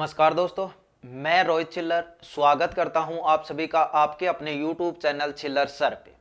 नमस्कार दोस्तों, मैं रोहित चिल्लर स्वागत करता हूं आप सभी का आपके अपने YouTube चैनल चिल्लर सर पे।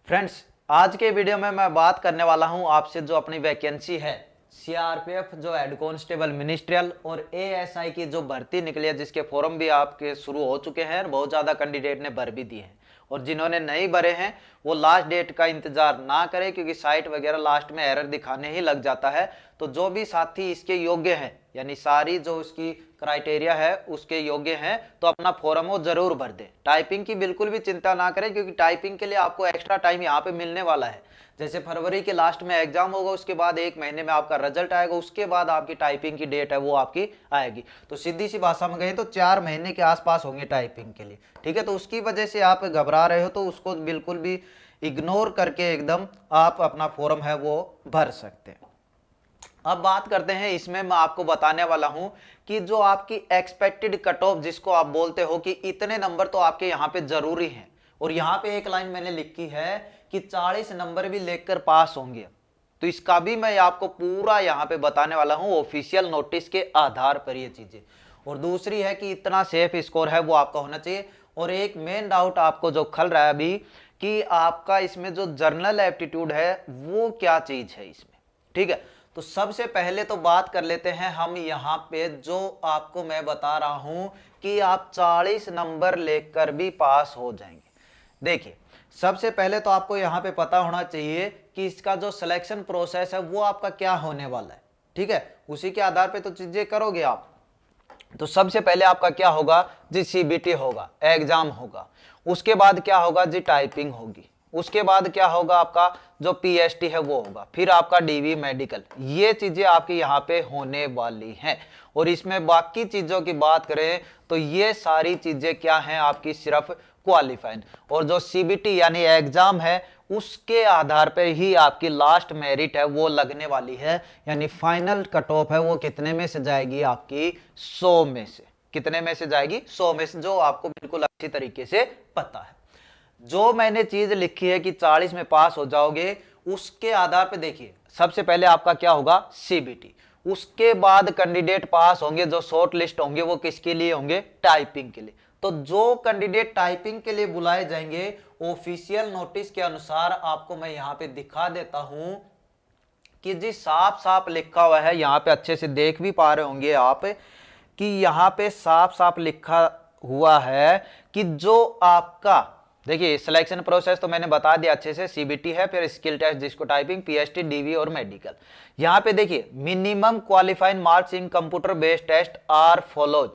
फ्रेंड्स, आज के वीडियो में मैं बात करने वाला हूं आपसे जो अपनी वैकेंसी है सीआरपीएफ जो हेड कांस्टेबल मिनिस्ट्रियल और एएसआई की जो भर्ती निकली है, जिसके फॉर्म भी आपके शुरू हो चुके हैं। बहुत ज़्यादा कैंडिडेट ने भर भी दिए हैं और जिन्होंने नहीं भरे हैं वो लास्ट डेट का इंतजार ना करें, क्योंकि साइट वगैरह लास्ट में एरर दिखाने ही लग जाता है। तो जो भी साथी इसके योग्य हैं, यानी सारी जो उसकी क्राइटेरिया है उसके योग्य हैं, तो अपना फॉर्म वो जरूर भर दें। टाइपिंग की बिल्कुल भी चिंता ना करें, क्योंकि टाइपिंग के लिए आपको एक्स्ट्रा टाइम यहाँ पे मिलने वाला है। जैसे फरवरी के लास्ट में एग्जाम होगा, उसके बाद 1 महीने में आपका रिजल्ट आएगा, उसके बाद आपकी टाइपिंग की डेट है वो आपकी आएगी। तो सीधी सी भाषा में कहें तो 4 महीने के आसपास होंगे टाइपिंग के लिए। ठीक है, तो उसकी वजह से आप घबरा रहे हो तो उसको बिल्कुल भी इग्नोर करके एकदम आप अपना फॉर्म है वो भर सकते हैं। अब बात करते हैं, इसमें मैं आपको बताने वाला हूं कि जो आपकी एक्सपेक्टेड कट ऑफ, जिसको आप बोलते हो कि इतने नंबर तो आपके यहाँ पे जरूरी हैं, और यहाँ पे एक लाइन मैंने लिखी है कि 40 नंबर भी लेकर पास होंगे। तो इसका भी मैं आपको पूरा यहाँ पे बताने वाला हूँ ऑफिशियल नोटिस के आधार पर ये चीजें। और दूसरी है कि इतना सेफ स्कोर है वो आपका होना चाहिए। और एक मेन डाउट आपको जो खल रहा है अभी कि आपका इसमें जो जर्नल एप्टीट्यूड है वो क्या चीज है इसमें। ठीक है, तो सबसे पहले तो बात कर लेते हैं हम यहाँ पे, जो आपको मैं बता रहा हूं कि आप 40 नंबर लेकर भी पास हो जाएंगे। देखिए, सबसे पहले तो आपको यहाँ पे पता होना चाहिए कि इसका जो सिलेक्शन प्रोसेस है वो आपका क्या होने वाला है। ठीक है, उसी के आधार पे तो चीजें करोगे आप। तो सबसे पहले आपका क्या होगा जी, सीबीटी होगा, एग्जाम होगा। उसके बाद क्या होगा जी, टाइपिंग होगी। उसके बाद क्या होगा, आपका जो पीएसटी है वो होगा। फिर आपका डीवी मेडिकल। ये चीजें आपकी यहाँ पे होने वाली हैं। और इसमें बाकी चीजों की बात करें तो ये सारी चीजें क्या हैं आपकी, सिर्फ क्वालिफाइड। और जो सीबीटी यानी एग्जाम है उसके आधार पर ही आपकी लास्ट मेरिट है वो लगने वाली है। यानी फाइनल कट ऑफ है वो कितने में से जाएगी आपकी, 100 में से। कितने में से जाएगी, 100 में से, जो आपको बिल्कुल अच्छी तरीके से पता है। जो मैंने चीज लिखी है कि 40 में पास हो जाओगे, उसके आधार पे देखिए, सबसे पहले आपका क्या होगा, सीबीटी। उसके बाद कैंडिडेट पास होंगे, जो शॉर्ट लिस्ट होंगे वो किसके लिए होंगे, टाइपिंग के लिए। तो जो कैंडिडेट टाइपिंग के लिए बुलाए जाएंगे, ऑफिशियल नोटिस के अनुसार आपको मैं यहाँ पे दिखा देता हूं कि जी साफ साफ लिखा हुआ है। यहाँ पे अच्छे से देख भी पा रहे होंगे आप कि यहाँ पे साफ साफ लिखा हुआ है कि जो आपका, देखिए सिलेक्शन प्रोसेस तो मैंने बता दिया अच्छे से, सीबीटी है, फिर स्किल टेस्ट जिसको टाइपिंग, पीएसटी, डीवी और मेडिकल। यहाँ पे देखिए, minimum qualifying marks in computer based test are follows.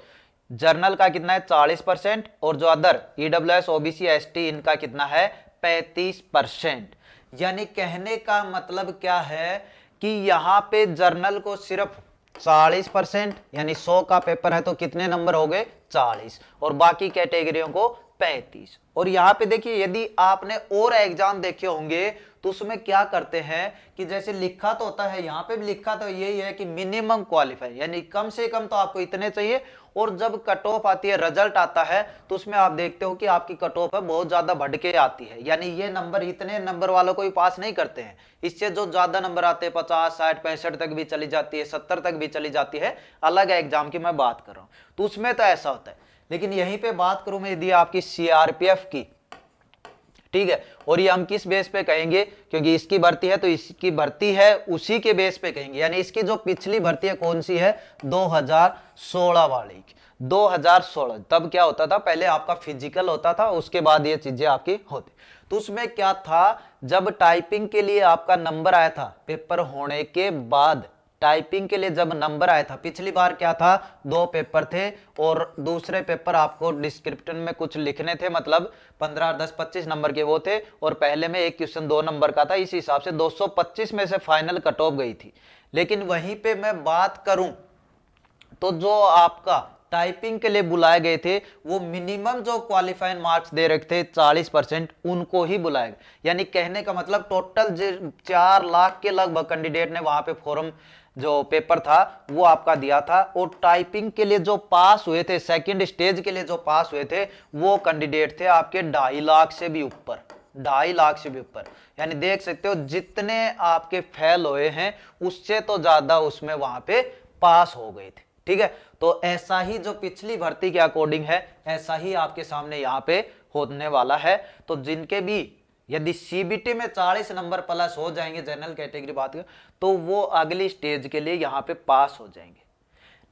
General का कितना है, 40%, और जो अदर ईडब्ल्यूएस, ओबीसी, एसटी, इनका कितना है, 35%। यानी कहने का मतलब क्या है कि यहाँ पे जर्नल को सिर्फ 40%, यानी 100 का पेपर है तो कितने नंबर हो गए, 40, और बाकी कैटेगरियों को 35। और यहाँ पे देखिए, यदि आपने और एग्जाम देखे होंगे तो उसमें क्या करते हैं कि जैसे लिखा तो होता है, यहाँ पे भी लिखा तो यही है कि मिनिमम क्वालिफाई, यानी कम से कम तो आपको इतने चाहिए। और जब कट ऑफ आती है, रिजल्ट आता है, तो उसमें आप देखते हो कि आपकी कट ऑफ है बहुत ज्यादा बढ़ के आती है। यानी ये नंबर, इतने नंबर वालों को ही पास नहीं करते हैं। इससे जो ज्यादा नंबर आते हैं, 50, 60, 65 तक भी चली जाती है, 70 तक भी चली जाती है, अलग एग्जाम की मैं बात कर रहा हूँ, तो उसमें तो ऐसा होता है। लेकिन यहीं पे बात करूं मैं यदि आपकी सीआरपीएफ की, ठीक है, और ये हम किस बेस पे कहेंगे, क्योंकि इसकी भर्ती है तो इसकी भर्ती है उसी के बेस पे कहेंगे। यानी इसकी जो पिछली भर्ती है कौन सी है, 2016 वाली। 2016 तब क्या होता था, पहले आपका फिजिकल होता था, उसके बाद ये चीजें आपकी होती। तो उसमें क्या था, जब टाइपिंग के लिए आपका नंबर आया था, पेपर होने के बाद टाइपिंग के लिए जब नंबर आया था, पिछली बार क्या था, 2 पेपर थे, और दूसरे पेपर आपको डिस्क्रिप्शन में कुछ लिखने थे, मतलब 15, 10, 25 नंबर के वो थे, और पहले में एक क्वेश्चन 2 नंबर का था। इस हिसाब से 225 में से फाइनल कट ऑफ गई थी। लेकिन वहीं पे मैं बात करूं तो जो आपका टाइपिंग के लिए बुलाए गए थे, वो मिनिमम जो क्वालिफाइंग मार्क्स दे रखे थे 40%, उनको ही बुलाए। यानी कहने का मतलब टोटल 4 लाख के लगभग कैंडिडेट ने वहां पे फॉर्म, जो पेपर था वो आपका दिया था। और टाइपिंग के लिए जो पास हुए थे, सेकंड स्टेज के लिए जो पास हुए थे, वो कैंडिडेट थे आपके 2.5 लाख से भी ऊपर, 2.5 लाख से भी ऊपर। यानी देख सकते हो जितने आपके फेल हुए हैं उससे तो ज्यादा उसमें वहां पे पास हो गए थे। ठीक है, तो ऐसा ही जो पिछली भर्ती के अकॉर्डिंग है ऐसा ही आपके सामने यहाँ पे होने वाला है। तो जिनके भी यदि सीबीटी में 40 नंबर प्लस हो जाएंगे जनरल कैटेगरी बात करें तो वो अगली स्टेज के लिए यहाँ पे पास हो जाएंगे।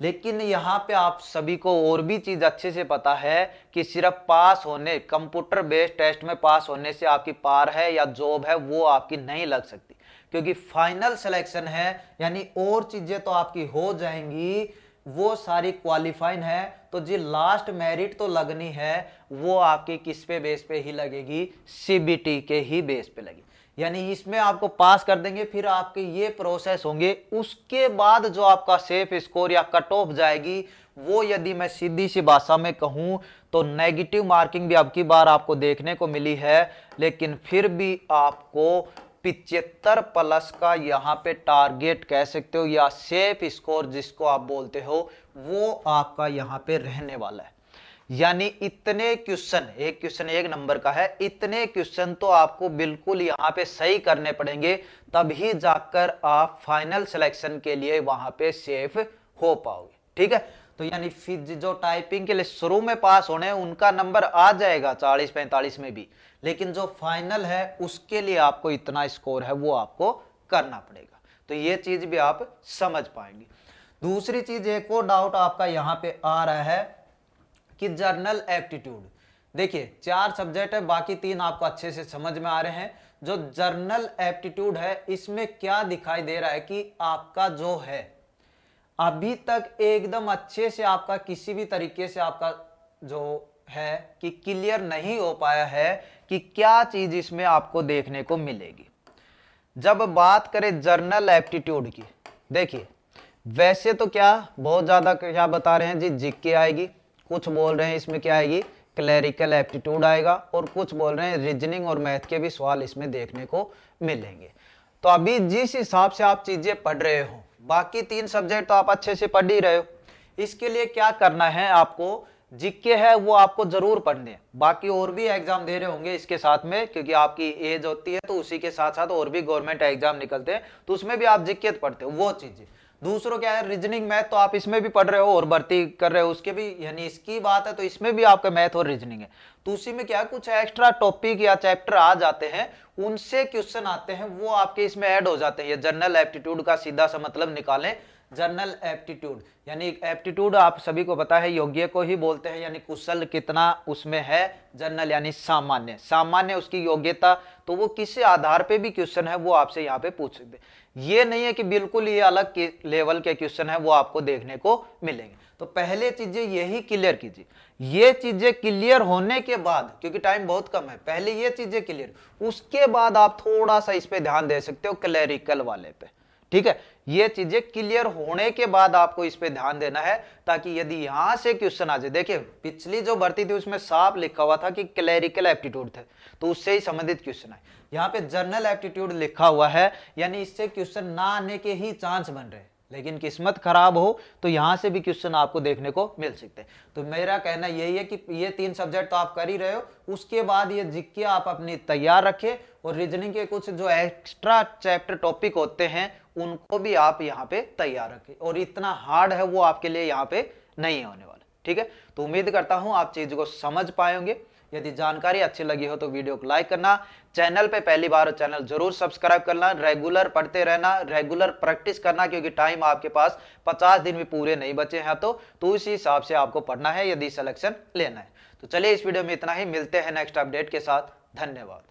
लेकिन यहाँ पे आप सभी को और भी चीज अच्छे से पता है कि सिर्फ पास होने कंप्यूटर बेस्ड टेस्ट में पास होने से आपकी पार है या जॉब है वो आपकी नहीं लग सकती, क्योंकि फाइनल सिलेक्शन है, यानी और चीजें तो आपकी हो जाएंगी, वो सारी क्वालिफाइड है। तो जी लास्ट मेरिट तो लगनी है वो आपकी किस पे बेस पे ही लगेगी, सीबीटी के ही बेस पे लगेगी। यानी इसमें आपको पास कर देंगे, फिर आपके ये प्रोसेस होंगे, उसके बाद जो आपका सेफ स्कोर या कट ऑफ जाएगी वो यदि मैं सीधी सी भाषा में कहूं तो नेगेटिव मार्किंग भी अब की बार आपको देखने को मिली है, लेकिन फिर भी आपको 75 प्लस का यहाँ पे टारगेट कह सकते हो या सेफ स्कोर जिसको आप बोलते हो वो आपका यहाँ पे रहने वाला है। यानी इतने क्वेश्चन, एक क्वेश्चन 1 नंबर का है, इतने क्वेश्चन तो आपको बिल्कुल यहाँ पे सही करने पड़ेंगे तभी जाकर आप फाइनल सिलेक्शन के लिए वहां पे सेफ हो पाओगे। ठीक है, तो यानी फिर जो टाइपिंग के लिए शुरू में पास होने उनका नंबर आ जाएगा 40-45 में भी, लेकिन जो फाइनल है उसके लिए आपको इतना स्कोर है वो आपको करना पड़ेगा। तो ये चीज भी आप समझ पाएंगे। दूसरी चीज एक और डाउट आपका यहाँ पे आ रहा है कि जर्नल एप्टीट्यूड, देखिए 4 सब्जेक्ट है, बाकी 3 आपको अच्छे से समझ में आ रहे हैं। जो जर्नल एप्टीट्यूड है इसमें क्या दिखाई दे रहा है कि आपका जो है अभी तक एकदम अच्छे से आपका किसी भी तरीके से आपका जो है कि क्लियर नहीं हो पाया है कि क्या चीज इसमें आपको देखने को मिलेगी। जब बात करें जर्नल एप्टीट्यूड की, देखिए वैसे तो क्या बहुत ज्यादा क्या बता रहे हैं जी, जीके आएगी, कुछ बोल रहे हैं इसमें क्या आएगी, क्लरिकल एप्टीट्यूड आएगा, और कुछ बोल रहे हैं रीजनिंग और मैथ के भी सवाल इसमें देखने को मिलेंगे। तो अभी जिस हिसाब से आप चीजें पढ़ रहे हो, बाकी 3 सब्जेक्ट तो आप अच्छे से पढ़ ही रहे हो, इसके लिए क्या करना है आपको, जीके है वो आपको जरूर पढ़ने हैं। बाकी और भी एग्जाम दे रहे होंगे इसके साथ में, क्योंकि आपकी एज होती है तो उसी के साथ साथ और भी गवर्नमेंट एग्जाम निकलते हैं, तो उसमें भी आप जीके पढ़ते हो वो चीजें। दूसरों क्या है, रीजनिंग मैथ तो आप इसमें भी पढ़ रहे हो और भर्ती कर रहे हो उसके भी, यानी इसकी बात है तो इसमें भी आपका मैथ और रीजनिंग है। तो उसी में क्या कुछ एक्स्ट्रा टॉपिक या चैप्टर आ जाते हैं, उनसे क्वेश्चन आते हैं वो आपके इसमें ऐड हो जाते हैं। ये जनरल एप्टीट्यूड का सीधा सा मतलब निकालें, जनरल एप्टीट्यूड यानी एप्टीट्यूड आप सभी को पता है योग्य को ही बोलते हैं, यानी कुशल कितना उसमें है, जनरल यानी सामान्य, सामान्य उसकी योग्यता, तो वो किस आधार पे भी क्वेश्चन है वो आपसे यहाँ पे पूछ सकते हैं। ये नहीं है कि बिल्कुल ये अलग के लेवल के क्वेश्चन है वो आपको देखने को मिलेंगे। तो पहले चीजें यही क्लियर कीजिए, ये चीजें क्लियर होने के बाद, क्योंकि टाइम बहुत कम है, पहले ये चीजें क्लियर, उसके बाद आप थोड़ा सा इस पे ध्यान दे सकते हो क्लरिकल वाले पे। ठीक है, ये चीजें क्लियर होने के बाद आपको इस पे ध्यान देना है, ताकि यदि यहां से क्वेश्चन आ जाए, देखिए पिछली जो भर्ती थी उसमें साफ लिखा हुआ था कि क्लरिकल एप्टीट्यूड थे, तो उससे ही संबंधित क्वेश्चन आए। यहाँ पे जनरल एप्टीट्यूड लिखा हुआ है, यानी इससे क्वेश्चन ना आने के ही चांस बन रहे हैं, लेकिन किस्मत खराब हो तो यहां से भी क्वेश्चन आपको देखने को मिल सकते हैं। तो मेरा कहना यही है कि ये 3 सब्जेक्ट तो आप कर ही रहे हो, उसके बाद ये जीके आप अपनी तैयार रखें, और रीजनिंग के कुछ जो एक्स्ट्रा चैप्टर टॉपिक होते हैं उनको भी आप यहाँ पे तैयार रखें, और इतना हार्ड है वो आपके लिए यहाँ पे नहीं होने वाला। ठीक है, तो उम्मीद करता हूं आप चीज को समझ पाएंगे। यदि जानकारी अच्छी लगी हो तो वीडियो को लाइक करना, चैनल पे पहली बार हो चैनल जरूर सब्सक्राइब करना, रेगुलर पढ़ते रहना, रेगुलर प्रैक्टिस करना, क्योंकि टाइम आपके पास 50 दिन भी पूरे नहीं बचे हैं, तो उसी हिसाब से आपको पढ़ना है यदि सिलेक्शन लेना है। तो चलिए इस वीडियो में इतना ही, मिलते हैं नेक्स्ट अपडेट के साथ, धन्यवाद।